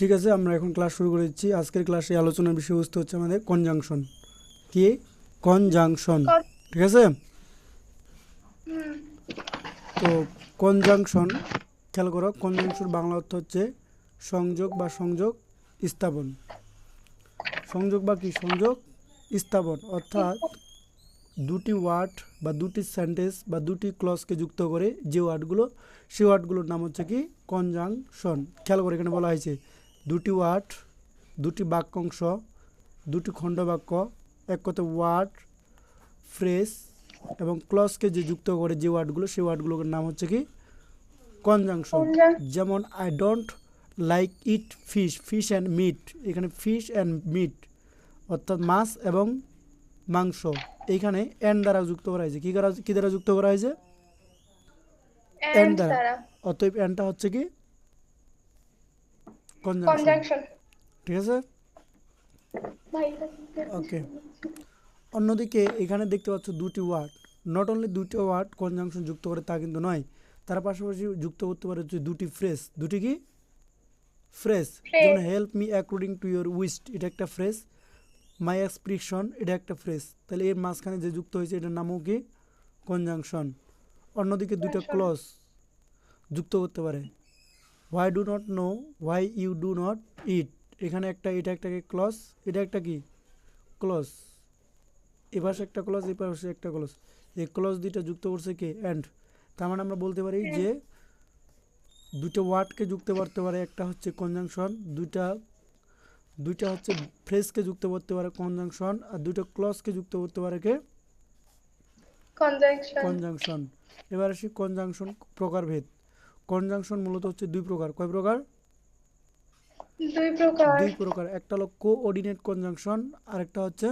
ঠিক আছে, আমরা এখন ক্লাস শুরু করে দিচ্ছি। আজকের ক্লাসে আলোচনার বিষয়বস্তু হচ্ছে আমাদের কনজাংশন। কি? কনজাংশন। কর- ঠিক আছে। হুম, তো কনজাংশন, খেয়াল করো, কনজাংশন বাংলা অর্থ হচ্ছে সংযোগ বা সংযোগ স্থাপন। সংযোগ বা কি? সংযোগ স্থাপন, অর্থাৎ দুটি ওয়ার্ড বা দুটি সেন্টেন্স বা দুটি ক্লজকে যুক্ত করে যে ওয়ার্ডগুলো, সেই ওয়ার্ডগুলোর নাম হচ্ছে কি? কনজাংশন। খেয়াল করে এখানে বলা হয়েছে দুটি ওয়ার্ড, দুটি বাক্যাংশ, দুটি খণ্ডবাক্য, এক কথা ওয়ার্ড, ফ্রেজ এবং ক্লজকে যে যুক্ত করে যে ওয়ার্ডগুলো, সেই ওয়ার্ডগুলোর নাম হচ্ছে কি? কনজাংশন। কনজাং যেমন I don't like it fish, fish and meat, এখানে ফিশ অ্যান্ড মিট অর্থাৎ মাছ এবং মাংস, এইখানে এন দ্বারা যুক্ত করা হয়েছে। কি দ্বারা যুক্ত করা হয়েছে? এন এন্ড দ্বারা। দ্বারা অতএব এনটা হচ্ছে কি? কনজাংশন। কনজাংশন। ঠিক আছে, ভাই ওকে। অন্যদিকে এখানে দেখতে পাচ্ছ দুটি ওয়ার্ড, নট অনলি দুটি ওয়ার্ড কনজাংশন যুক্ত করে তা কিন্তু নয়, তার পাশাপাশি যুক্ত করতে পারে হচ্ছে দুটি ফ্রেজ। দুটি কি? ফ্রেজ। যেমন phrase. Help me according to your wished, এটা একটা ফ্রেজ। মাই এক্সপ্রেশন, এটা একটা ফ্রেজ। তাহলে এর মাঝখানে যে যুক্ত হয়েছে এটার নামও কি? কনজাংশন। অন্যদিকে দুইটা ক্লজ যুক্ত করতে পারে। Why do not know why you do not it, এখানে একটা, এটা একটা ক্লজ, এটা একটা কি? ক্লজ। এ পাশে একটা ক্লজ, এ পাশে একটা ক্লজ, এই ক্লজ দুইটা যুক্ত করছে কে? অ্যান্ড। তার মানে আমরা বলতে পারি যে দুটো ওয়ার্ডকে যুক্ত করতে পারে, একটা হচ্ছে কনজাংশন, দুইটা দুইটা হচ্ছে ফ্রেজকে যুক্ত করতে পারে কনজাংশন, আর দুটো ক্লজকে যুক্ত করতে পারে কে? কনজাংশন। কনজাংশন। এবার আসি কনজাংশন প্রকারভেদ। কনজাংশন মূলত হচ্ছে দুই প্রকার। কয় প্রকার? দুই প্রকার। দুই প্রকার। একটা হলো কোঅর্ডিনেট কনজাংশন, আরেকটা হচ্ছে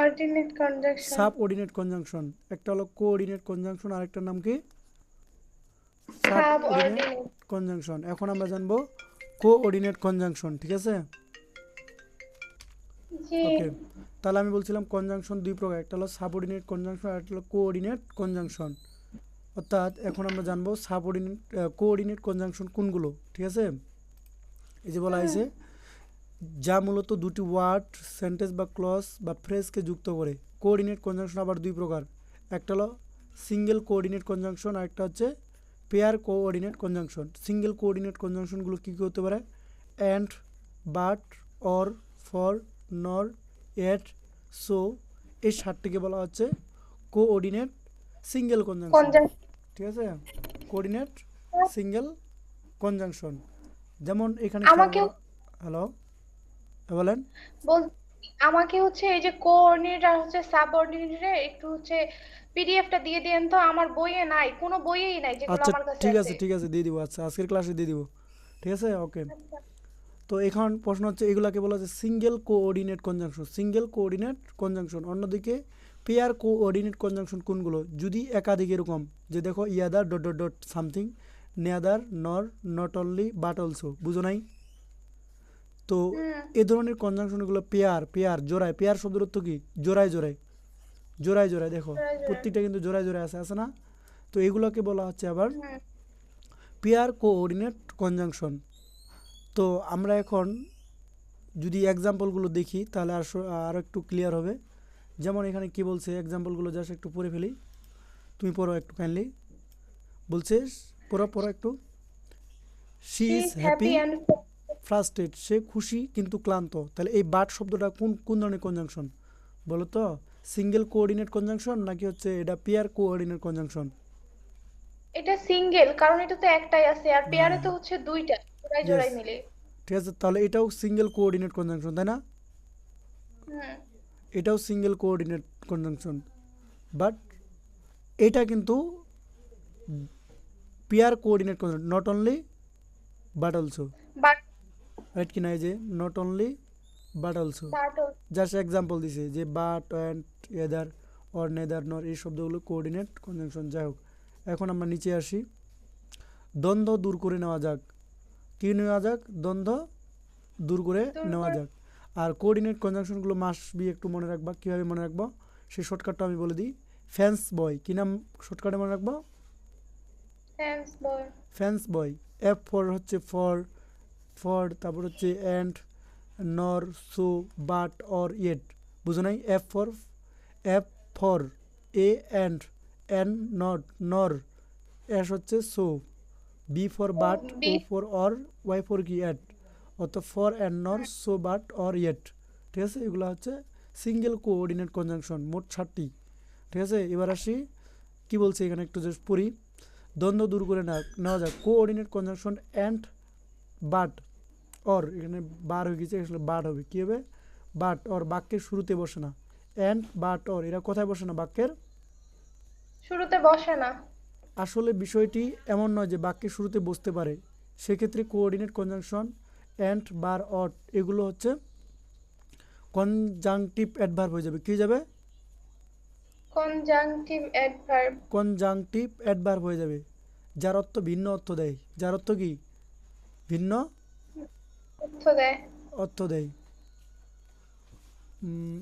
অর্ডিনেট কনজাংশন। Subordinate conjunction. একটা হলো কোঅর্ডিনেট কনজাংশন, আরেকটার নাম কি? Sub subordinate ordinate. কনজাংশন। এখন আমরা জানবো কোঅর্ডিনেট কনজাংশন। ঠিক আছে, জি। ওকে। তাহলে আমি বলছিলাম কনজাংশন দুই প্রকার, একটা হলো সাবঅর্ডিনেট কনজাংশন আর একটা হলো কোঅর্ডিনেট কনজাংশন। অর্থাৎ এখন আমরা জানবো সাবঅর্ডিনেট কোঅর্ডিনেট কনজাংশন কোনগুলো। ঠিক আছে, এই যে বলা হুম, হয়েছে যা মূলত দুটি ওয়ার্ড, সেন্টেন্স বা ক্লজ বা ফ্রেজকে যুক্ত করে। কোঅর্ডিনেট কনজাংশন আবার দুই প্রকার, একটা হলো সিঙ্গেল কোঅর্ডিনেট কনজাংশন আর একটা হচ্ছে pair coordinate conjunction. Single coordinate কনজাংশনগুলো কী কী হতে পারে? অ্যান্ড, বাট, অর, ফর, নর, এট, সো, এই সাতটিকে বলা হচ্ছে কোঅর্ডিনেট সিঙ্গেল কনজাংশন। কনজাংশন। ঠিক আছে, কোঅর্ডিনেট সিঙ্গেল কনজাংশন। যেমন এখানে খেয়াল আমাকে করো। হ্যালো, বলেন। বল আমাকে হচ্ছে এই যে কোঅর্ডিনেট আর হচ্ছে সাবঅর্ডিনেটে একটু হচ্ছে পিডিএফটা দিয়ে দেন তো, আমার বইয়ে নাই, কোনো বইয়েই নাই যেগুলো আচ্ছা, আমার কাছে ঠিক আছে। আছে, ঠিক আছে, দিয়ে দিব। আচ্ছা, আজকের ক্লাসে দিয়ে দিব। ঠিক আছে, ওকে। আচ্ছা। তো এখন প্রশ্ন হচ্ছে এগুলাকে বলা হচ্ছে single coordinate conjunction. Single coordinate conjunction. অন্যদিকে পেয়ার কোঅর্ডিনেট কনজাংশন কোনগুলো? যদি একাধিক এরকম, যে দেখো ইয়াদার ডট ডট ডট সামথিং, নেয়াদার, নর, নট অনলি, বাট অলসো, বুঝো নাই? তো হুম। এ ধরনের কনজাংশনগুলো পেয়ার, পেয়ার জোড়ায়, পেয়ার শব্দের অর্থ কি? জোড়ায় জোড়ায়, জোড়ায় জোড়ায়, দেখো জোড়ায় জোড়ায়। প্রত্যেকটা কিন্তু জোড়ায় জোড়ায় আছে, আছে না? তো এগুলোকে বলা হচ্ছে আবার হুম। Pair coordinate conjunction. তো আমরা এখন যদি এক্সাম্পলগুলো দেখি তাহলে আরও একটু ক্লিয়ার হবে। যেমন এখানে কি বলছে, এক্সাম্পলগুলো জাস্ট একটু পড়ে ফেলি, তুমি পড়ো একটু কাইন্ডলি। বলছে, পড়ো পড়ো একটু। She she is is happy happy and frustrate, সে খুশি কিন্তু ক্লান্ত। তাহলে এই বাট শব্দটা কোন কোন ধরনের কনজাংশন বলো তো? সিঙ্গেল কোঅর্ডিনেট কনজাংশন নাকি হচ্ছে এটা পেয়ার কোঅর্ডিনেট কনজাংশন? এটা সিঙ্গেল, কারণ এটা তো একটাই আছে, আর পেয়ারে হ্যাঁ, তো হচ্ছে দুইটা, জোড়ায় ইয়েস, জোড়ায় মিলে। ঠিক আছে, তাহলে এটাও সিঙ্গেল কোঅর্ডিনেট কনজাংশন, তাই না? হুম। এটাও সিঙ্গেল কোঅর্ডিনেট কনজাংশন, বাট এটা কিন্তু pair coordinate conjunction, not only but also. But right কি না? এই যে not only but also, but just example দিছে যে but and either or neither নর, এই শব্দগুলো কোঅর্ডিনেট কনজাংশন। যাই হোক, এখন আমরা নিচে আসি। দ্বন্দ্ব দূর করে নেওয়া যাক। কী নেওয়া যাক? দ্বন্দ্ব দূর করে দূর নেওয়া করে। যাক। আর কোঅর্ডিনেট কনজাংশনগুলো মাস্ট বি একটু মনে রাখবা। কীভাবে মনে রাখবো সেই শর্টকাটটা আমি বলে দিই। ফ্যান্স বয়, কী নাম শর্টকাটে মনে রাখবো? Thanks boy. Fans boy. F for হচ্ছে ফর, ফর তারপর হচ্ছে and, nor, so, but, or, yet. বুঝো নাই? F for, A and, N not, nor, S হচ্ছে so, B for O but, O B for or, Y for কি at, অর্থাৎ for and nor, so, but, or, yet. ঠিক আছে, এগুলো হচ্ছে single coordinate conjunction, মোট 7টি। ঠিক আছে, এবার আসি কি বলছে এখানে একটু জাস্ট পড়ি। দ্বন্দ্ব দূর করে নেওয়া যাক। Coordinate conjunction and but or, এখানে বার হয়ে গেছে, আসলে বাট হবে, কী হবে? বাট অর বাক্যের শুরুতে বসে না। অ্যান্ড বাট অর এরা কোথায় বসে না? বাক্যের শুরুতে বসে না। আসলে বিষয়টি এমন নয় যে বাক্যের শুরুতে বসতে পারে। সেক্ষেত্রে coordinate conjunction and bar or এগুলো হচ্ছে কনজাংটিভ অ্যাডভার্ব হয়ে যাবে। কী হয়ে যাবে? Conjunctive adverb. কনজাংটিভ অ্যাডভার্ব হয়ে যাবে, যার অর্থ ভিন্ন অর্থ দেয়। যার অর্থ কি? ভিন্ন অর্থ দেয়। অর্থ দেয়। উম,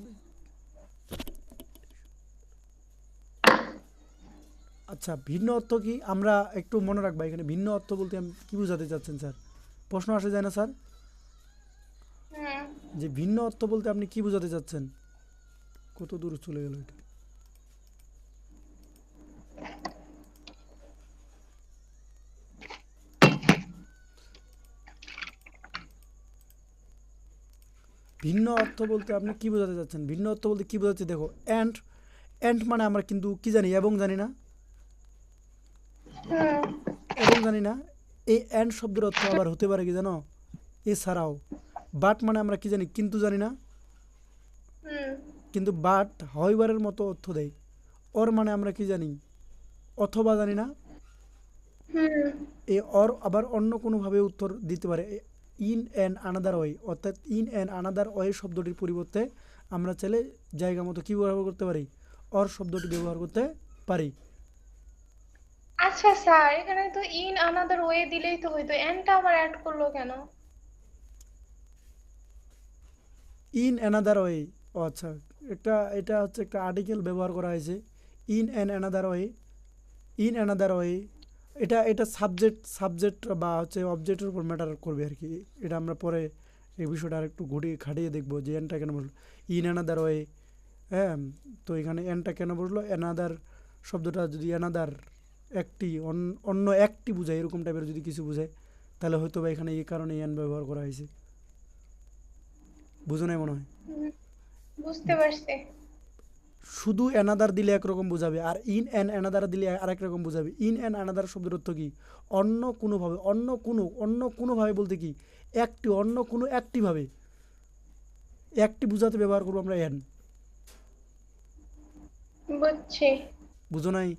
আচ্ছা, ভিন্ন অর্থ কি আমরা একটু মনে রাখবা। এখানে ভিন্ন অর্থ বলতে আমি কি বোঝাতে চাচ্ছেন স্যার? প্রশ্ন আসে যায় না স্যার, হুম। যে ভিন্ন অর্থ বলতে আপনি কি বোঝাতে চাচ্ছেন? কত দূর চলে গেল এটা? ভিন্ন অর্থ বলতে আপনি কি বোঝাতে চাচ্ছেন? ভিন্ন অর্থ বলতে কি বোঝাচ্ছে দেখো, অ্যান্ড, অ্যান্ড মানে আমরা কিন্তু কি জানি? এবং জানি না? হুম। এবং জানি না। এই অ্যান্ড শব্দের অর্থ আবার হতে পারে কি জানো? এছাড়াও। বাট মানে আমরা কি জানি? কিন্তু জানি না? হুম। কিন্তু বাট হইবারের মতো অর্থ দেয়। অর মানে আমরা কি জানি? অথবা জানি না? হুম। এই অর আবার অন্য কোনোভাবে উত্তর দিতে পারে। ইন অ্যান্ড আনাদার ওয়ে, অর্থাৎ ইন অ্যান্ড আনাদার ওয়ে শব্দটির পরিবর্তে আমরা চাইলে জায়গা মতো কী ব্যবহার করতে পারি? অর শব্দটি ব্যবহার করতে পারি। আচ্ছা স্যার, এখানে তো ইন আনাদার ওয়ে দিলেই তো হইতো, এনটা আবার অ্যাড করলো কেন? ইন অ্যানাদার ওয়ে, ও আচ্ছা, এটা হচ্ছে একটা আর্টিকেল ব্যবহার করা হয়েছে। In and another way, in another way, এটা সাবজেক্ট বা হচ্ছে অবজেক্টের উপর ম্যাটার করবে আর কি। এটা আমরা পরে এই বিষয়টা আর একটু খাটিয়ে দেখবো যে এনটা কেন বললো ইন অ্যানাদার ওয়ে। হ্যাঁ, তো এখানে এনটা কেন বললো? অ্যানাদার শব্দটা যদি অ্যানাদার একটি, অন্য একটি বোঝায়, এরকম টাইপের যদি কিছু বোঝায়, তাহলে হয়তো বা এখানে এই কারণে এন ব্যবহার করা হয়েছে। বুঝো নাই মনে হয়? হুম, বুঝতে পারছি। শুধু অ্যানাদার দিলে একরকম বোঝাবে, আর ইন অ্যান্ড অ্যানাদার দিলে আরেক রকম বোঝাবে। ইন অ্যান্ড অ্যানাদার শব্দের অর্থ কি? অন্য কোনোভাবে বলতে কি? অন্য কোনো একটিভাবে, একটি বোঝাতে ব্যবহার করবো আমরা অ্যান। বুঝছি। বুঝো নাই?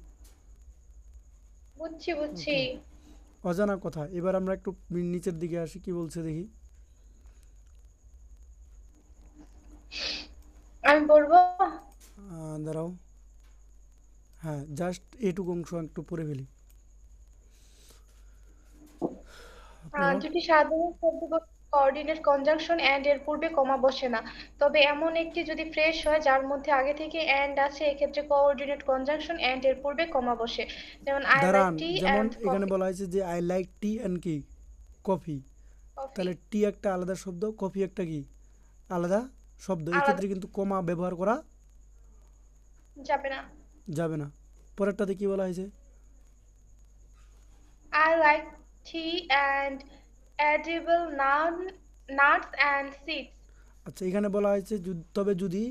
বুঝছি বুঝছি। ওকে, অজানা কথা। এবার আমরা একটু নিচের দিকে আসি, কি বলছে দেখি। আমি বলবো। দাঁড়াও, হ্যাঁ, জাস্ট এটুকু অংশ একটু পড়ে ফেলি। পড়ো। দুটি সাধারণ শব্দ কোঅর্ডিনেট কনজাংশন এন্ড এর পূর্বে কমা বসে না, তবে এমন একটি যদি ফ্রেজ হয় যার মধ্যে আগে থেকে এন্ড আছে, এক্ষেত্রে কোঅর্ডিনেট কনজাংশন এন্ড এর পূর্বে কমা বসে। যেমন আই লাইক দাঁড়ান, টি যেমন এন্ড এখানে কফি। বলা হয়েছে যে আই লাইক টি অ্যান্ড কি? কফি। কফি তাহলে টি একটা আলাদা শব্দ, কফি একটা কি? আলাদা শব্দ। আলাদা এক্ষেত্রে কিন্তু কমা ব্যবহার করা যাবে না। যাবে না। পরেরটাতে কি বলা হয়েছে? I like tea and edible nuts and seeds. আচ্ছা, এখানে বলা হয়েছে তবে যদি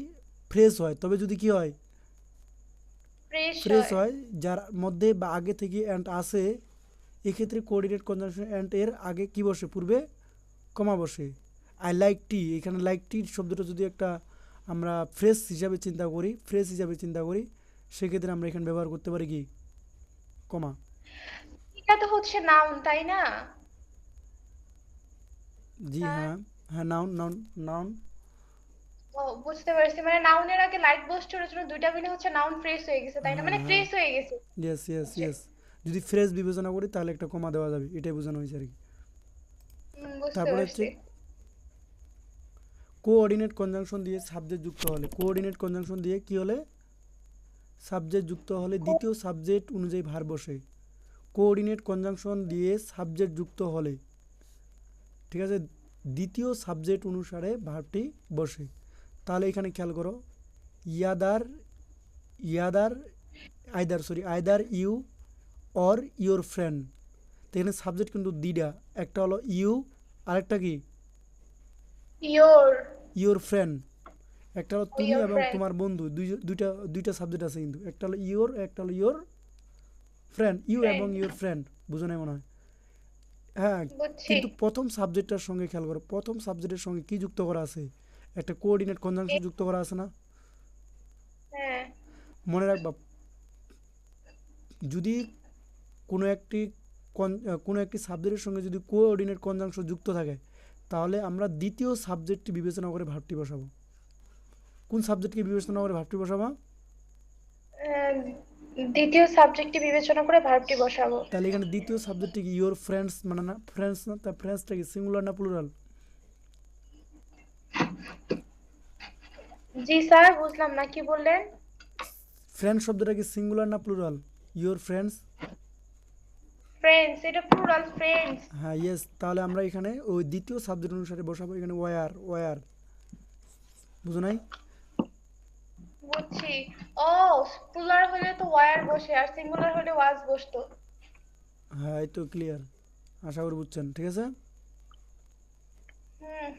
ফ্রেশ হয়, তবে যদি কি হয়? ফ্রেশ ফ্রেশ হয়। হয়, যার মধ্যে বা আগে থেকে অ্যান্ড আসে, এক্ষেত্রে কোঅর্ডিনেট কনজাংশন অ্যান্ড এর আগে কি বসে? পূর্বে কমা বসে। আই লাইক টি, এখানে লাইক টি শব্দটা যদি একটা আমরা ফ্রেশ হিসাবে চিন্তা করি, সেক্ষেত্রে আমরা এখানে ব্যবহার করতে পারি কি? কমা। এটা তো হচ্ছে নাউন, তাই না জি স্যার? হ্যাঁ, হ্যাঁ, নাউন, নাউন, নাউন। ও, বুঝতে পারছি, মানে নাউনের আগে লাইট বসছে, ওর জন্য দুইটা মিলে হচ্ছে নাউন ফ্রেশ হয়ে গেছে, তাই না? হ্যাঁ, মানে হ্যাঁ, ফ্রেশ হয়ে গেছে। ইয়েস, ইয়েস, বুঝছে। ইয়েস। যদি ফ্রেশ বিবেচনা করি তাহলে একটা কমা দেওয়া যাবে, এটাই বোঝানো হয়েছে আর কি। বুঝতে তারপরে হচ্ছে পারছি। কোঅর্ডিনেট কনজাংশন দিয়ে সাবজেক্ট যুক্ত হলে, কোঅর্ডিনেট কনজাংশন দিয়ে কি হলে? সাবজেক্ট যুক্ত হলে দ্বিতীয় সাবজেক্ট অনুযায়ী ভার বসে। কোঅর্ডিনেট কনজাংশন দিয়ে সাবজেক্ট যুক্ত হলে, ঠিক আছে, দ্বিতীয় সাবজেক্ট অনুসারে ভার্বটি বসে। তাহলে এখানে খেয়াল করো, either either either you or your friend. তো এখানে সাবজেক্ট কিন্তু দুইটা, একটা হলো ইউ, আরেকটা কি ইয়োর ইউর ফ্রেন্ড। একটা হলো তুমি ইয়োর এবং ফ্রেন্ড। তোমার বন্ধু, দুইটা দুইটা সাবজেক্ট আছে কিন্তু, একটা হলো ইউর, একটা হলো ইউর ফ্রেন্ড। ইউ এবং ফ্রেন্ড। ইউর ফ্রেন্ড, বুঝো নাই মনে হয়? হ্যাঁ, বুঝছি। কিন্তু প্রথম সাবজেক্টটার সঙ্গে খেয়াল করো, প্রথম সাবজেক্টের সঙ্গে কি যুক্ত করা আছে? একটা কোঅর্ডিনেট কনজাংশন যুক্ত করা আছে না? হ্যাঁ। মনে রাখবা, যদি কোনো একটি কোনো একটি সাবজেক্টের সঙ্গে যদি কোঅর্ডিনেট কনজাংশন যুক্ত থাকে, তাহলে আমরা দ্বিতীয় সাবজেক্টটি বিবেচনা করে ভার্বটি বসাবো। কোন সাবজেক্টকে বিবেচনা করে ভার্বটি বসাবো? আহ, দ্বিতীয় সাবজেক্টটি বিবেচনা করে ভার্বটি বসাবো। তাহলে এখানে দ্বিতীয় সাবজেক্টটি কি ইওর ফ্রেন্ডস, মানে না ফ্রেন্ডস না, তা ফ্রেন্ডসটা কি সিঙ্গুলার না প্লুরাল? জি স্যার, বুঝলাম না, কি বললেন? ফ্রেন্ড শব্দটা কি সিঙ্গুলার না প্লুরাল? Your friends. ফ্রেন্ডস, এটা প্লুরাল, ফ্রেন্ডস। হ্যাঁ, ইয়েস। তাহলে আমরা এখানে ওই দ্বিতীয় সাবজেক্ট অনুসারে বসাবো এখানে ওয়ার। বুঝো নাই? বুঝছি। ও, প্লুরাল হলে তো ওয়ার বসে, আর সিঙ্গুলার হলে ওয়াজ বসতো। হ্যাঁ, এই তো ক্লিয়ার, আশা করি বুঝছেন। ঠিক আছে, হুম।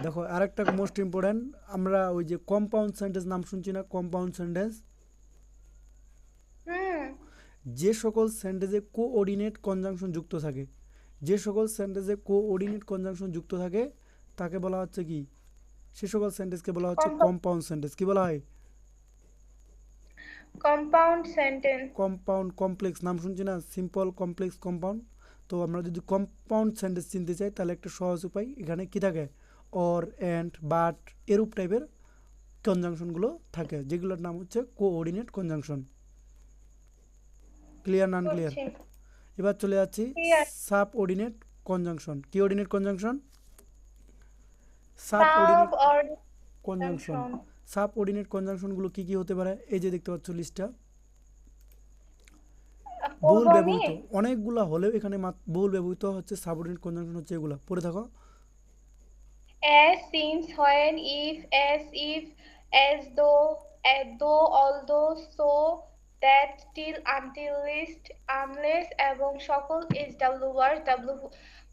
দেখো আরেকটা মোস্ট ইম্পর্ট্যান্ট, আমরা ওই যে কম্পাউন্ড সেন্টেন্স নাম শুনছি না, কম্পাউন্ড সেন্টেন্স। হুম। যে সকল সেন্টেন্সে কোঅর্ডিনেট কনজাংশন যুক্ত থাকে, যে সকল সেন্টেন্সে কোঅর্ডিনেট কনজাংশন যুক্ত থাকে তাকে বলা হচ্ছে কি? সে সকল সেন্টেন্সকে বলা হচ্ছে কম্পাউন্ড সেন্টেন্স। কি বলা হয়? Compound sentence. কম্পাউন্ড, কমপ্লেক্স নাম শুনছি না, সিম্পল, কমপ্লেক্স, কম্পাউন্ড। তো আমরা যদি কম্পাউন্ড সেন্টেন্স চিনতে চাই তাহলে একটা সহজ উপায়, এখানে কি থাকে? অর, অ্যান্ড, বাট, এরূপ টাইপের কনজাংশনগুলো থাকে, যেগুলোর নাম হচ্ছে কোঅর্ডিনেট কনজাংশন। ক্লিয়ার, নান ক্লিয়ার? বুঝছি। এবার চলে যাচ্ছি ক্লিয়ার। Subordinate conjunction. কি ordinate conjunction? Sub subordinate conjunction. Ordination. Subordinate কনজাংশনগুলো কি কি হতে পারে? এই যে দেখতে পাচ্ছ লিস্টটা, বহুল পড়বো আমি? ব্যবহৃত অনেকগুলা হলেও এখানে বহুল ব্যবহৃত হচ্ছে সাবঅর্ডিনেট কনজাংশন হচ্ছে এগুলা, পড়ে থাকো। As, since, when, if, as though, although, so, that, till, until, least, unless এবং সকল SW words,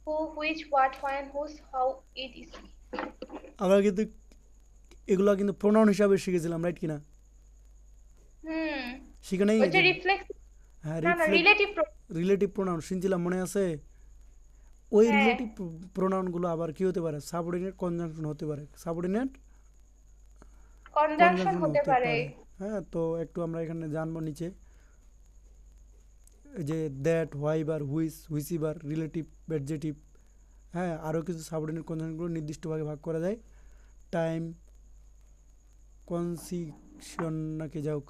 who, which, what, when, whose, how, it is. আমরা কিন্তু এগুলা কিন্তু প্রোনাউন হিসাবে শিখেছিলাম, রাইট কিনা? হুম। শিখে নেই? ওই যে রিফ্লেক্স, হ্যাঁ, না রিলেটিভ। রিলেটিভ প্রোনাউন শুনছিলাম, মনে আছে? ওই হ্যাঁ। রিলেটিভ প্রোনাউনগুলো আবার কি হতে পারে? সাবঅর্ডিনেট কনজাংশন হতে পারে, সাবঅর্ডিনেট কনজাংশন কনজাংশন হতে হতে পারে। পারে। হ্যাঁ, তো একটু আমরা এখানে জানবো নিচে, এই যে দ্যাট, হোয়াইবার, হুইসিবার, রিলেটিভ, অ্যাডজেটিভ। হ্যাঁ, আরও কিছু সাবঅর্ডিনেট কনজাংশনগুলো নির্দিষ্টভাবে ভাগ করা যায়। টাইম, কনসিশন নাকি যাই হোক,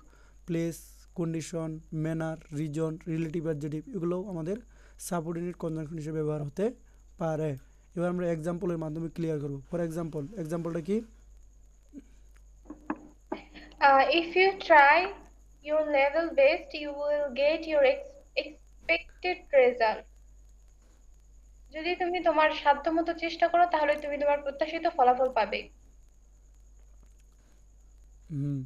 place, condition, manner, reason, relative, adjective, এগুলোও আমাদের সাবঅর্ডিনেট কনজাংশন হিসেবে ব্যবহার হতে পারে। এবার আমরা এক্সাম্পলের মাধ্যমে ক্লিয়ার করব। ফর এক্সাম্পলটা কি? If you try your level best, you will get your expected result. যদি তুমি তোমার সাধ্যমতো চেষ্টা করো তাহলে তুমি তোমার প্রত্যাশিত ফলাফল পাবে। হুম,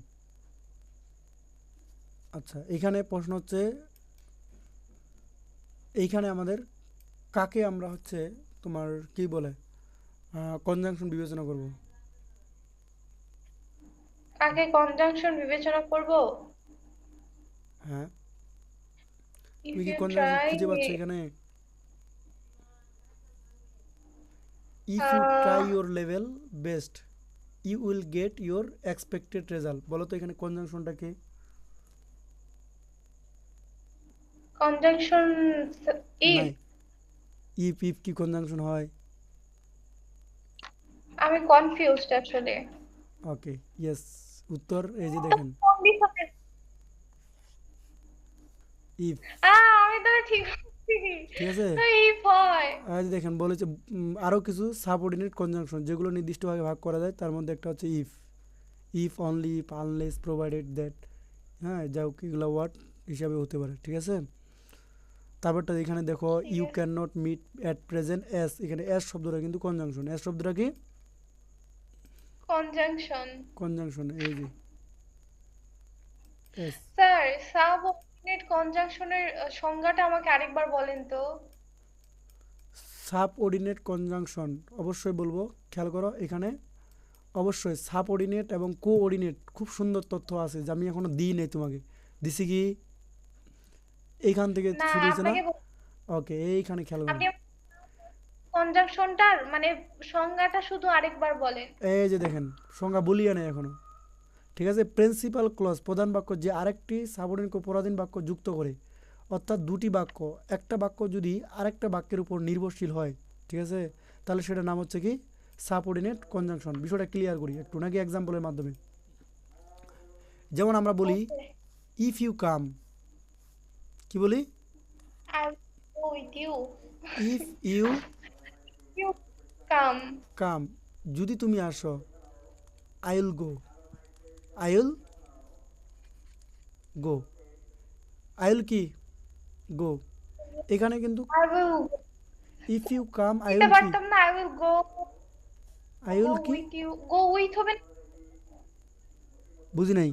আচ্ছা, এখানে প্রশ্ন হচ্ছে, এইখানে আমাদের কাকে আমরা হচ্ছে তোমার কি বলে কনজাংশন বিবেচনা করব? কাকে কনজাংশন বিবেচনা করব? হ্যাঁ, If তুমি কি you কনজাংশন try, খুঁজে পাচ্ছ এখানে? If you try your level best, you will get your expected result. বলো তো এখানে কনজাংশনটা কি? Conjunction if. নাই, ইফ কি কনজাংশন হয়? আমি কনফিউজড আসলে। ওকে, ইয়েস, উত্তর এই যে দেখেন, কন্ডিশনের। ইফ। আমি তো ঠিক বলছি। ঠিক আছে, তো ইফ হয়। এই যে দেখেন বলেছে আরও কিছু সাবঅর্ডিনেট কনজাংশন যেগুলো নির্দিষ্টভাবে ভাগ করা যায়, তার মধ্যে একটা হচ্ছে if, only, if, unless, provided, that. হ্যাঁ, যাই হোক, এগুলো ওয়ার্ড হিসাবে হতে পারে, ঠিক আছে। তারপরটা এখানে দেখো ঠিক ইউ আছে। Can not meet at present as, এখানে অ্যাস শব্দটা কিন্তু কনজাংশন, অ্যাস শব্দটা কি কনজাংশন। কনজাংশন, এই যে অ্যাস। স্যার, সাবঅর্ডিনেট কনজাংশনের সংজ্ঞাটা আমাকে আরেকবার বলেন তো। সাবঅর্ডিনেট কনজাংশন অবশ্যই বলবো, খেয়াল করো এখানে অবশ্যই সাবঅর্ডিনেট এবং কোঅর্ডিনেট খুব সুন্দর তথ্য আছে যা আমি এখনো দিই নাই তোমাকে, দিছি কি এইখান থেকে না, শুরু হয়েছে না। আপনাকে ওকে, এইখানে খেয়াল করো, আপনি কনজাংশনটার মানে সংজ্ঞাটা শুধু আরেকবার বলেন। এই যে দেখেন সংজ্ঞা বলিয়া নেই এখনো, ঠিক আছে। প্রিন্সিপাল ক্লজ প্রধান বাক্য যে আরেকটি সাবঅর্ডিনেট পরাধীন বাক্য যুক্ত করে, অর্থাৎ দুটি বাক্য, একটা বাক্য যদি আরেকটা বাক্যের উপর নির্ভরশীল হয়, ঠিক আছে, তাহলে সেটার নাম হচ্ছে কি সাবঅর্ডিনেট কনজাংশন। বিষয়টা ক্লিয়ার করি একটু নাকি এক্সাম্পলের মাধ্যমে। যেমন আমরা বলি ওকে, ইফ ইউ কাম, কি বলি, I go with you. If you you come. Come, যদি তুমি আসো, I will go, I will go, I will কি গো, এখানে কিন্তু I will if you come I দিতে উইল কি, পারতাম না, I will go, I go will কি, উইথ ইউ, গো উইথ হবে না? বুঝি নাই।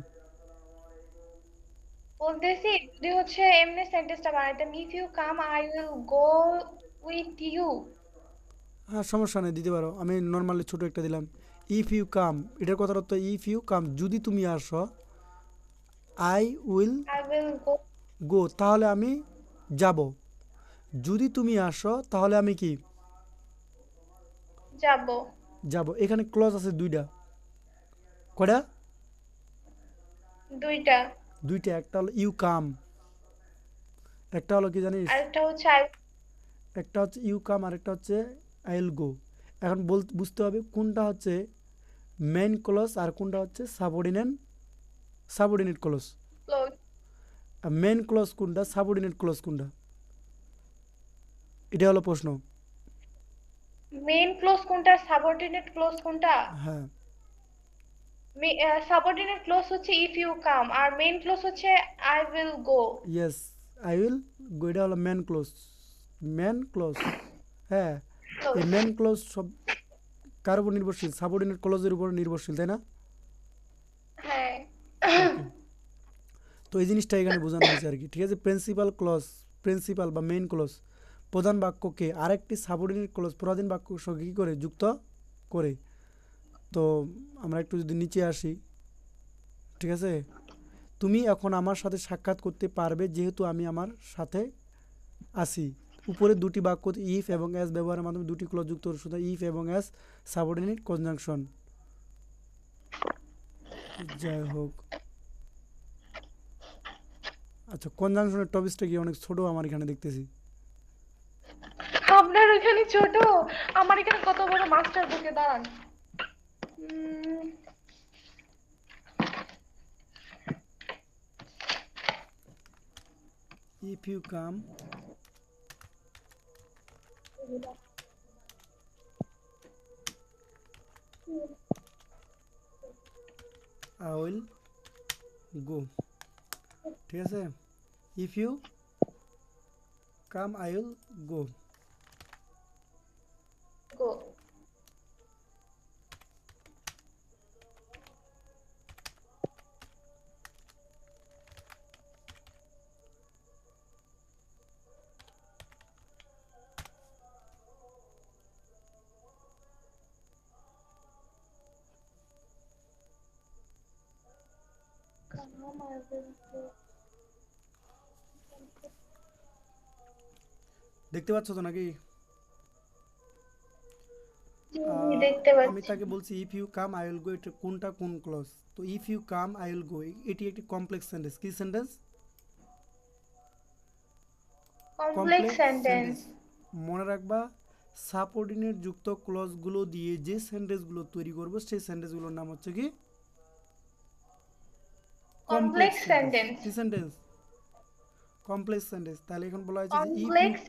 বলতেছি যদি হচ্ছে এমনি সেন্টেন্সটা বানাইতাম, if you come I will go with you. হ্যাঁ সমস্যা নেই, দিতে পারো, আমি নর্মালি ছোট একটা দিলাম। ইফ ইউ কাম, এটার কথার অর্থ ইফ ইউ কাম যদি তুমি আসো, I will I will go, go তাহলে আমি যাব, যদি তুমি আসো তাহলে আমি কি যাব। যাব। এখানে ক্লজ আছে দুইটা, কয়টা, দুইটা। দুইটা, একটা হলো ইউ কাম, একটা হলো কি জানিস, আরেকটা হচ্ছে আই। একটা হচ্ছে ইউ কাম আর একটা হচ্ছে আই উইল গো। এখন বুঝতে হবে কোনটা হচ্ছে মেইন ক্লজ আর কোনটা হচ্ছে subordinate clause. Clause. Main clause কোনটা, সাবঅর্ডিনেট ক্লজ কোনটা, এটা হলো প্রশ্ন। মেইন ক্লোজ কোনটা, সাবঅর্ডিনেট ক্লোজ কোনটা? হ্যাঁ, সাবঅর্ডিনেট ক্লোজ হচ্ছে ইফ ইউ কাম, আর মেইন ক্লোজ হচ্ছে I will go. Yes, I will go, এটা হলো মেন ক্লোজ, মেন ক্লোজ। হ্যাঁ, ক্লোজ। এই মেন ক্লোজ সব কার উপর নির্ভরশীল, সাবঅর্ডিনেট ক্লোজের উপর নির্ভরশীল, তাই না। হ্যাঁ। ওকে, তো এই জিনিসটা এখানে বোঝানো হয়েছে আর কি, ঠিক আছে। প্রিন্সিপাল ক্লজ, প্রিন্সিপাল বা মেইন ক্লজ প্রধান বাক্যকে আরেকটি সাবঅর্ডিনেট ক্লজ পরাধীন বাক্যের সঙ্গে কী করে যুক্ত করে। তো আমরা একটু যদি নিচে আসি, ঠিক আছে, তুমি এখন আমার সাথে সাক্ষাৎ করতে পারবে যেহেতু আমি আমার সাথে আছি। উপরে দুটি বাক্য ইফ এবং এস ব্যবহারের মাধ্যমে দুটি ক্লজ যুক্ত সুতরাং ইফ এবং এস সাবঅর্ডিনেট কনজাংশন। যাই হোক, আচ্ছা কনজাংশনের টপিকসটা কি অনেক ছোট আমার এখানে দেখতেছি। আপনার ওখানে ছোট, আমার এখানে কত বড় মাস্টার বুকে, দাঁড়ান। Um, if you come I will go, ঠিক আছে, if you come I will go. Go. Come, I will go. দেখতে পাচ্ছ তো নাকি। জি, জি, দেখতে আমি পাচ্ছি। তাকে বলছি if you come I will go, এটা কোনটা কোন ক্লজ। তো if you come I will go এটি একটি কমপ্লেক্স সেন্টেন্স, কি sentence, complex complex sentence. Sentence. মনে রাখবা সাবঅর্ডিনেট যুক্ত ক্লজগুলো দিয়ে যে সেন্টেন্সগুলো তৈরি করব সেই সেন্টেন্সগুলোর নাম হচ্ছে কি কমপ্লেক্স কমপ্লেক্স সেন্টেন্স। সেন্টেন্স। কি সেন্টেন্স, কমপ্লেক্স সেন্টেন্স। তাহলে এখন বলা হয়েছে যে কমপ্লেক্স।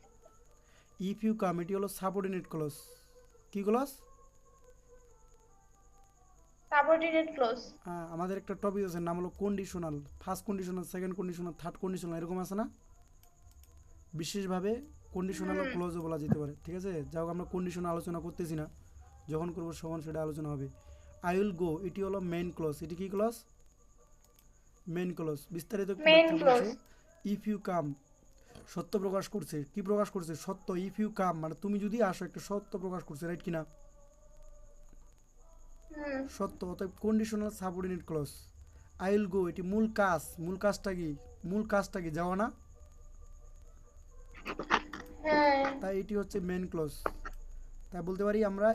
ইফ ইউ কাম এটি হলো সাবঅর্ডিনেট ক্লজ, কি ক্লজ, সাবঅর্ডিনেট ক্লজ। আমাদের একটা টপিক আছে, নাম হলো conditional. First conditional, second conditional, third conditional, এরকম আছে না? বিশেষভাবে কন্ডিশনাল ও হুম। ক্লজও বলা যেতে পারে, ঠিক আছে? যাই হোক, আমরা কন্ডিশন আলোচনা করতেছি না, যখন করবো তখন সেটা আলোচনা হবে। আই উইল গো, এটি হলো মেইন ক্লজ। এটি কি ক্লজ? Main clause. বিস্তারিত একটু মেইন ব্যাখ্যা ক্লজ। বলছে। ইফ ইউ কাম, সত্য প্রকাশ করছে। কি প্রকাশ করছে? সত্য। ইফ ইউ কাম মানে তুমি যদি আসো, একটা সত্য প্রকাশ করছে, রাইট কিনা? হুম। সত্য, অতএব conditional subordinate clause. I will go, এটি মূল কাজ। মূল কাজটা কি? মূল কাজটা কি? যাওয়া না? হ্যাঁ। তাই এটি হচ্ছে মেইন ক্লজ। তাই বলতে পারি আমরা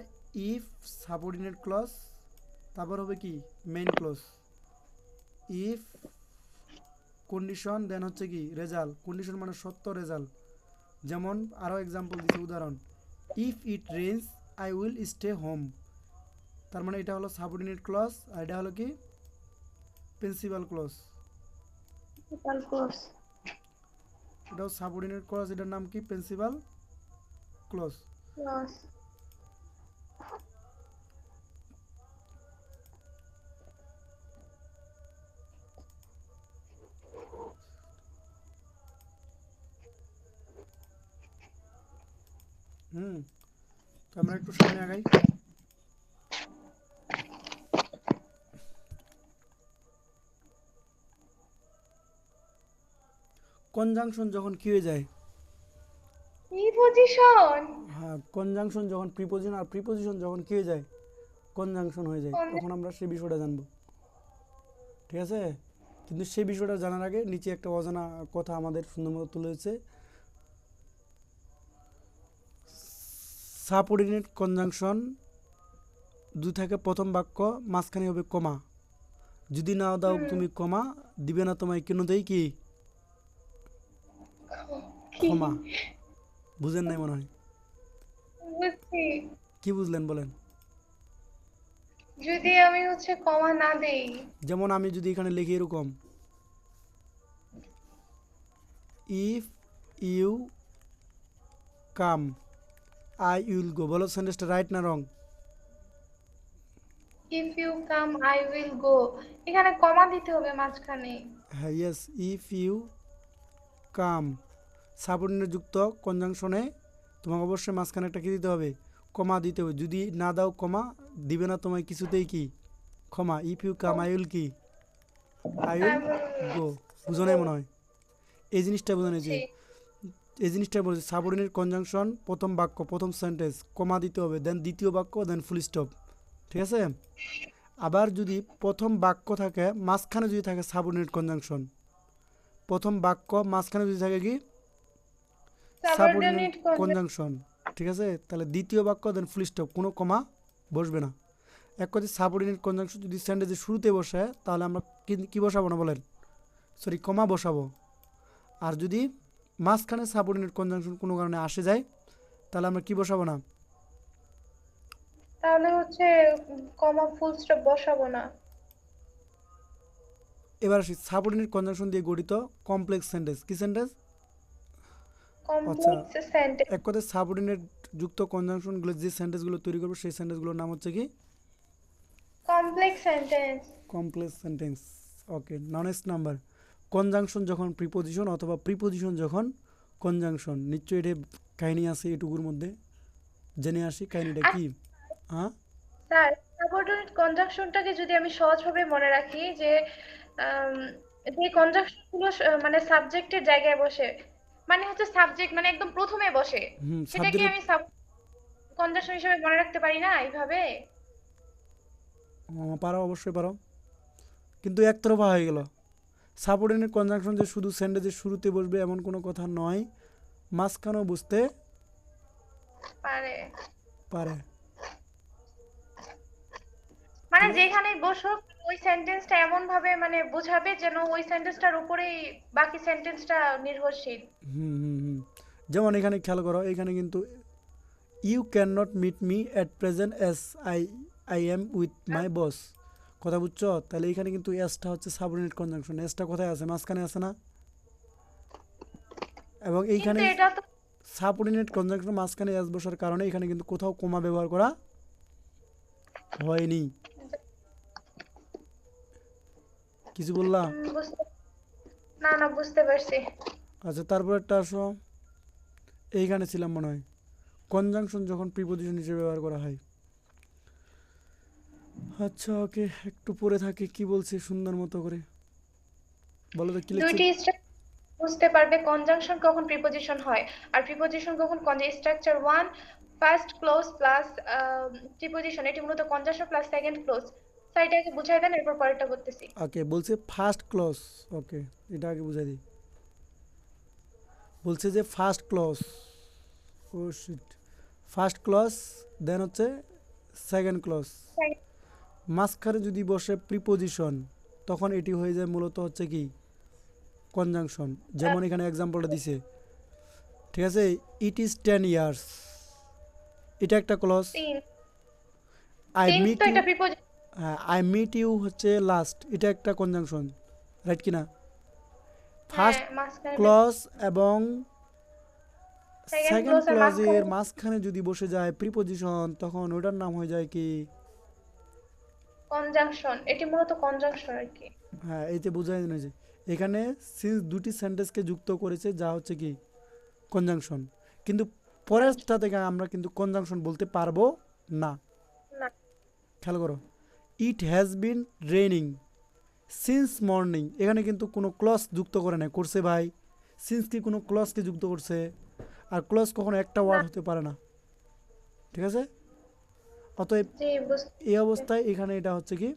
ইফ সাবঅর্ডিনেট ক্লজ, তারপর হবে কি? Main clause. If condition, then হচ্ছে কি? রেজাল্ট। কন্ডিশন মানে সত্য, রেজাল্ট। যেমন আরও এক্সাম্পল দিচ্ছে, উদাহরণ। If it rains I will stay home. তার মানে এটা হলো সাবঅর্ডিনেট ক্লজ, আর এটা হলো কি? Principal clause. Principal clause. এটাও সাবঅর্ডিনেট ক্লজ, এটার নাম কি? Principal clause. ক্লজ। হুম, তো আমরা একটু সামনে আগাই। কনজাংশন যখন কি হয়ে যায়? প্রিপজিশন। হ্যাঁ, কনজাংশন যখন প্রিপোজিশন, আর প্রিপোজিশন যখন কি হয়ে যায়? কনজাংশন হয়ে যায়, তখন আমরা সেই বিষয়টা জানবো, ঠিক আছে? কিন্তু সেই বিষয়টা জানার আগে নিচে একটা অজানা কথা আমাদের সুন্দর মতো তুলে হচ্ছে। সাবঅর্ডিনেট কনজাংশন দুই থাকে, প্রথম বাক্য মাঝখানে হবে কমা। যদি না দাও হুম। তুমি কমা, দিবে না তোমায় কেন দেই কি? কি? ক্ষমা। বুঝেন নাই মনে হয়। বুঝছি। কি বুঝলেন বলেন? যদি আমি কমা না দেই। যেমন আমি যদি এখানে লিখি এরকম, if you come I will go, বলো সেন্টেন্সটা রাইট না wrong? If you come I will go, এখানে কমা দিতে হবে মাঝখানে। হ্যাঁ, yes. If you come, subordinate যুক্ত কনজাংশনে তোমাকে অবশ্যই মাঝখানে একটা কি দিতে হবে? কমা দিতে হবে। যদি না দাও কমা, দিবে না তোমায় কিছুতেই কি? ক্ষমা। If you come I will কি? I I will will go. বুঝো নাই গো। মনে হয়? এই জিনিসটা বোঝানো যে, বুঝছি। এই জিনিসটা বলছে সাবঅর্ডিনেট কনজাংশন প্রথম বাক্য, প্রথম সেন্টেন্স কমা দিতে হবে, দেন দ্বিতীয় বাক্য, দেন ফুল স্টপ, ঠিক আছে? আবার যদি প্রথম বাক্য থাকে, মাঝখানে যদি থাকে সাবঅর্ডিনেট কনজাংশন, প্রথম বাক্য মাঝখানে যদি থাকে কি? সাবঅর্ডিনেট সাবঅর্ডিনেট কনজাংশন, ঠিক আছে? তাহলে দ্বিতীয় বাক্য, দেন ফুল স্টপ, কোনো কমা বসবে না। এক কথায় সাবঅর্ডিনেট কনজাংশন যদি সেন্টেন্সের শুরুতে বসে, তাহলে আমরা কি বসাবো না বলেন? সরি, কমা বসাবো। আর যদি মাঝখানে সাবঅর্ডিনেট কনজাংশন কোনো কারণে আসে যায়, তাহলে আমরা কি বসাবো না? তাহলে কমা ফুল স্টপ বসাবো না। এবার আসি সাবঅর্ডিনেট কনজাংশন দিয়ে গঠিত কমপ্লেক্স সেন্টেন্স। কি সেন্টেন্স? আচ্ছা, কমপ্লেক্স সেন্টেন্স। এক কথায় সাবঅর্ডিনেট যুক্ত কনজাংশনগুলো যে সেন্টেন্সগুলো তৈরি করবো, সেই সেন্টেন্সগুলোর নাম হচ্ছে কি? Complex sentence. Complex sentence. Okay, next number. Conjunction যখন প্রিপোজিশন, অথবা প্রিপোজিশন যখন কনজাংশন। নিশ্চয়ই এটা কাহিনী আছে এটুকুর মধ্যে, জেনে আসি কাহিনীটা কি। হ্যাঁ, স্যার, সাবঅর্ডিনেট কনজাংশনটাকে যদি আমি সহজভাবে মনে রাখি যে আম, যে কনজাংশন গুলো মানে সাবজেক্টের জায়গায় বসে, মানে সাবজেক্ট মানে একদম প্রথমে বসে, হুম, সেটাকে সাবজেক্টের। আমি সাব কনজাংশন হিসেবে মনে রাখতে পারি না এইভাবে? পারো, অবশ্যই পারো, কিন্তু একতরফা হয়ে গেল। সাবঅর্ডিনেট কনজাংশন যে শুধু সেন্টেন্সের শুরুতে বসবে এমন কোনো কথা নয়, মাঝখানেও বুঝতে পারে। পারে। মানে ঠিক। যেখানেই বসুক, ওই সেন্টেন্সটা এমন ভাবে মানে বোঝাবে যেন ওই সেন্টেন্সটার উপরেই বাকি সেন্টেন্সটা নির্ভরশীল। হুম হুম হুম। যেমন এখানে খেয়াল করো, এখানে কিন্তু you can not meet me at present as I I am with my boss. কথা বুঝছো? তাহলে এখানে কিন্তু এসটা হচ্ছে সাবঅর্ডিনেট কনজাংশন। এসটা কোথায় আছে? মাঝখানে আছে না? এবং কিন্তু এইখানে এটা তো সাবঅর্ডিনেট কনজাংশন মাঝখানে এস বসার কারণে এখানে কিন্তু কোথাও কমা ব্যবহার করা হয়নি। কিছু বললা? বুঝতে না না বুঝতে পারছি। আচ্ছা, তারপর একটা আসো, এইখানে ছিলাম মনে হয়। কনজাংশন যখন প্রিপোজিশন হিসেবে ব্যবহার করা হয়। আচ্ছা ওকে, একটু পড়ে থাকি কি বলছে সুন্দর মতো করে। বলো তো কি লিখছে। দুইটি বুঝতে পারবে কনজাংশন কখন প্রিপোজিশন হয় আর প্রিপোজিশন কখন structure one first close plus preposition, এটি মূলত conjunction plus second close. Sir এটা আগে বুঝাই দেন, এরপর পরেরটা বলতেছি। ওকে, বলছে ফার্স্ট ক্লজ। ওকে, এটা আগে বুঝাই দিই। বলছে যে ফার্স্ট ক্লজ, ও শিট, ফার্স্ট ক্লজ, দেন হচ্ছে সেকেন্ড ক্লজ, মাঝখানে যদি বসে প্রিপোজিশন তখন এটি হয়ে যায় মূলত হচ্ছে কি কনজাংশন। যেমন এখানে এক্সাম্পলটা দিছে, ঠিক আছে, ইট ইজ 10 ইয়ার্স, এটা একটা ক্লজ। তিন আই সিন্স মিট তো ইউ, এটা প্রিপোজিশন। হ্যাঁ আই মিট ইউ হচ্ছে লাস্ট, এটা একটা কনজাংশন, রাইট কিনা? হ্যাঁ ফার্স্ট মাঝখানে ক্লজ এবং সেকেন্ড সেকেন্ড ক্লোজ এর মাঝখানে ক্লজের মাঝখানে যদি বসে যায় প্রিপোজিশন তখন ওটার নাম হয়ে যায় কি? কনজাংশন, এটি মূলত কনজাংশন আর কি। হ্যাঁ, এইতে বোঝাই যায় এখানে সিন্স দুটি সেন্টেন্সকে যুক্ত করেছে যা হচ্ছে কি কনজাংশন। কিন্তু পরেরটা থেকে আমরা কিন্তু কনজাংশন বলতে পারবো না। না খেয়াল করো, it has been raining since morning, এখানে কিন্তু কোনো ক্লজ যুক্ত করে নাই, করছে ভাই? সিন্স কি কোনো ক্লজকে যুক্ত করছে? আর ক্লজ কখনো একটা না ওয়ার্ড হতে পারে না, ঠিক আছে? অতএব জি এই বুঝতে অবস্থায় এখানে এটা হচ্ছে কি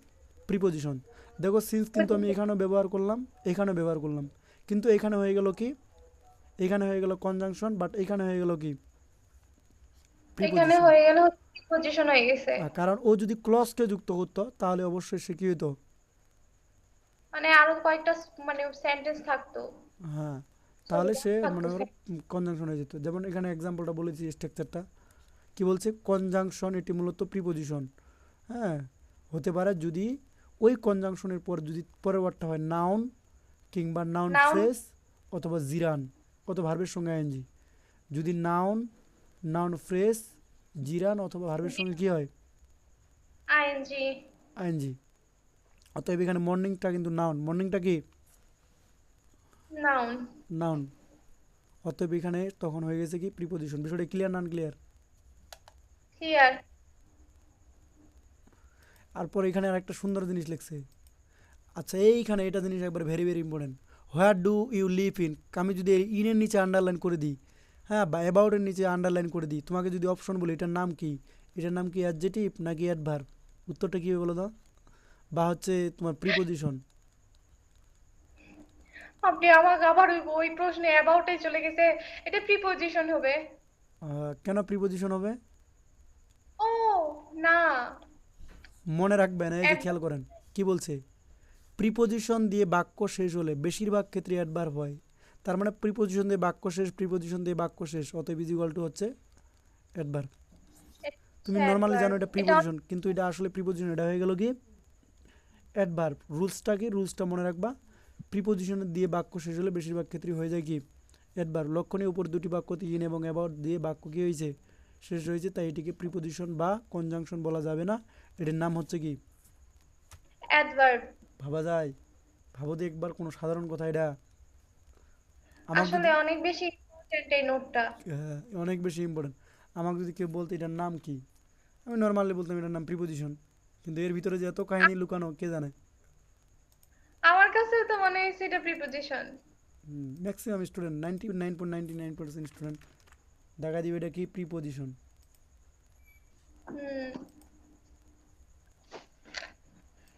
প্রিপোজিশন। দেখো সিন্স কিন্তু আমি এখানেও ব্যবহার করলাম, এখানেও ব্যবহার করলাম, কিন্তু এখানে হয়ে গেল কি, এখানে হয়ে গেল কনজাংশন, বাট এখানে হয়ে গেল কি এখানে প্রিপোজিশন। হয়ে গেল প্রিপোজিশন হয়ে গেছে। কারণ ও যদি ক্লজকে যুক্ত করতো তাহলে অবশ্যই সে কি হতো? মানে আরো কয়েকটা মানে সেন্টেন্স থাকতো, হ্যাঁ, তাহলে সরি সে থাকতো মনে করো কনজাংশন হয়ে যেত। যেমন এখানে এক্সাম্পলটা বলেছি, স্ট্রাকচারটা কি বলছে, কনজাংশন এটি মূলত প্রিপোজিশন। হ্যাঁ, হতে পারে যদি ওই কনজাংশনের পর যদি পরের ওয়ার্ডটা হয় নাউন কিংবা নাউন নাউন ফ্রেজ অথবা জিরান, অথবা ভার্বের সঙ্গে আইএনজি। যদি নাউন, নাউন ফ্রেজ, জিরান অথবা ভার্বের সঙ্গে কি হয়? ING ING. অতএব এখানে মর্নিংটা কিন্তু নাউন, মর্নিংটা কি নাউন। নাউন। অতএব এখানে তখন হয়ে গেছে কি প্রিপোজিশন। বিষয়টা ক্লিয়ার না ক্লিয়ার? ক্লিয়ার। আর পরে এখানে আর একটা সুন্দর জিনিস লিখছে। আচ্ছা, এইখানে এটা জিনিস একবার very very important. Where do you live in, আমি যদি ইনের নিচে আন্ডারলাইন করে দিই, হ্যাঁ, বা অ্যাবাউটের নিচে আন্ডারলাইন করে দিই, তোমাকে যদি অপশন বলি এটার নাম কি, এটার নাম কি অ্যাডজেটিভ নাকি অ্যাডভার্ব? উত্তরটা কী হবে বলো তো? বা হচ্ছে তোমার প্রিপোজিশন। আপনি আমাকে আবার ওই প্রশ্নে অ্যাবাউটে চলে গেছে। এটা প্রিপোজিশন হবে। কেন প্রিপোজিশন হবে? ও না, মনে রাখবেন, এই যে অ্যাড- খেয়াল করেন কি বলছে, প্রিপোজিশন দিয়ে বাক্য শেষ হলে বেশিরভাগ ক্ষেত্রে অ্যাডভার্ব হয়। তার মানে প্রিপোজিশন দিয়ে বাক্য শেষ, প্রিপোজিশন দিয়ে বাক্য শেষ, অতএব ইজ ইকুয়াল টু হচ্ছে অ্যাডভার্ব। তুমি নর্মালি জানো অ্যাডভার্ব এটা এটা। প্রিপোজিশন, কিন্তু এটা আসলে প্রিপোজিশন, এটা হয়ে গেল কি অ্যাডভার্ব। রুলসটা কি, রুলসটা মনে রাখবা, প্রিপোজিশন দিয়ে বাক্য শেষ হলে বেশিরভাগ ক্ষেত্রে হয়ে যায় কি অ্যাডভার্ব। লক্ষণীয় উপর দুটি বাক্য ইন এবং অ্যাবাউট দিয়ে বাক্য কি হয়েছে শেষ হয়েছে, তাই এটিকে প্রিপোজিশন বা কনজাংশন বলা যাবে না, এটির নাম হচ্ছে কি অ্যাডভার্ব। ভাবা যায়। ভাবো তো একবার, কোনো সাধারণ কথা এটা। আমাকে আসলে যদি, অনেক বেশি ইম্পর্টেন্ট এই নোটটা। হ্যাঁ, অনেক বেশি ইম্পর্টেন্ট। আমাকে যদি কেউ বলতো এটার নাম কি, আমি নর্মালি বলতাম এটার নাম প্রিপোজিশন, কিন্তু এর ভিতরে যে এত কাহিনী লুকানো কে জানে। আমার কাছেও তো মনে হয়েছে এটা প্রিপোজিশন। ম্যাক্সিমাম স্টুডেন্ট 99.99% স্টুডেন্ট দেখা দিবে এটা কি প্রিপোজিশন। হুম।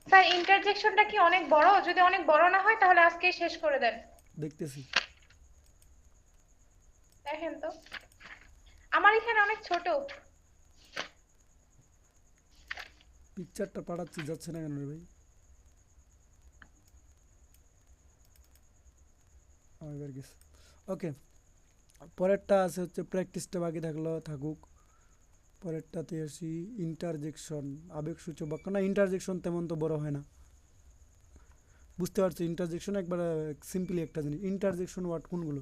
স্যার ইন্টারজেকশনটা কি অনেক বড়? যদি অনেক বড় না হয় তাহলে আজকেই শেষ করে দেন। দেখতেছি, দেখেন তো, আমার এখানে অনেক ছোট। পিকচারটা পাঠাচ্ছি, যাচ্ছে না কেন রে ভাই? এবার গেছে। ওকে, পরেরটা আছে হচ্ছে প্র্যাকটিসটা বাকি থাকলো থাকুক। পরেরটাতে আসি, ইন্টারজেকশন, আবেগসূচক বাক্য। না, ইন্টারজেকশন তেমন তো বড় হয় না, বুঝতে পারছো? ইন্টারজেকশন একবার সিম্পলি একটা জিনিস, ইন্টারজেকশন ওয়ার্ড কোনগুলো,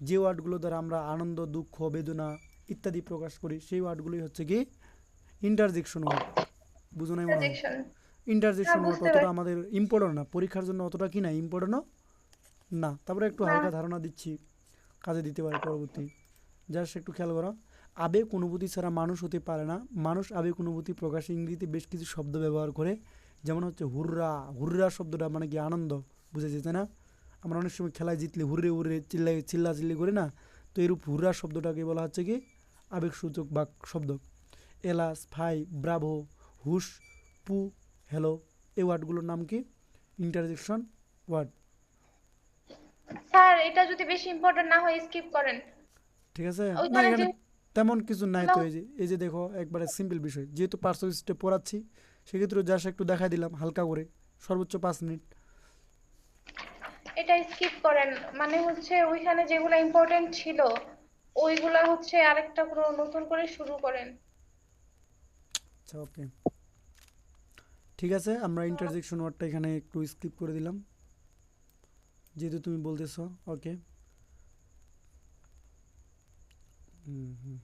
যে ওয়ার্ডগুলো দ্বারা আমরা আনন্দ, দুঃখ, বেদনা ইত্যাদি প্রকাশ করি সেই ওয়ার্ডগুলোই হচ্ছে কি ইন্টারজেকশন ওয়ার্ড। বুঝো নাই মনে হয়? ইন্টারজেকশন ইন্টারজেকশন ওয়ার্ড বুঝতে অতটা পারছি। আমাদের ইম্পর্টেন্ট না, পরীক্ষার জন্য অতটা কি না ইম্পর্টেন্টও না। তারপরে একটু না। হালকা ধারণা দিচ্ছি, কাজে দিতে পারে পরবর্তী। জাস্ট একটু খেয়াল করো। আবেগ অনুভূতি ছাড়া মানুষ হতে পারে না। মানুষ আবেগ অনুভূতি প্রকাশে ইংরেজিতে বেশ কিছু শব্দ ব্যবহার করে, যেমন হচ্ছে হুররা। হুররা শব্দটা মানে কি আনন্দ বুঝেছে, তাই না? আমরা অনেক সময় খেলায় জিতলে হুররে হুররে চিল্লাচিল্লি করি না? তো এরূপ হুররা শব্দটাকে বলা হচ্ছে কি আবেগসূচক বাক শব্দ। এলাস, ফাই, ব্রাভো, হুশ, পু, হ্যালো, এই ওয়ার্ডগুলোর নাম কি? Interjection word. স্যার এটা যদি বেশি ইম্পর্টেন্ট না হয় স্কিপ করেন। ঠিক আছে, না ওইখানে এখানে যে তেমন কিছু নাই তো। এই যে দেখো একবারে সিম্পল বিষয়, যেহেতু পার্সোনালিস্টে পড়াচ্ছি সেক্ষেত্রে জাস্ট একটু দেখাই দিলাম হালকা করে, সর্বোচ্চ 5 মিনিট। এটা স্কিপ করেন, মানে হচ্ছে ওইখানে যেগুলো ইম্পর্টেন্ট ছিল ওইগুলা হচ্ছে আরেকটা করে নতুন করে শুরু করেন। আচ্ছা ওকে, ঠিক আছে, আমরা ইন্টারজেকশন ওয়ার্ডটা এখানে একটু স্কিপ করে দিলাম যেহেতু তুমি বলতেছো। ওকে। হুম হুম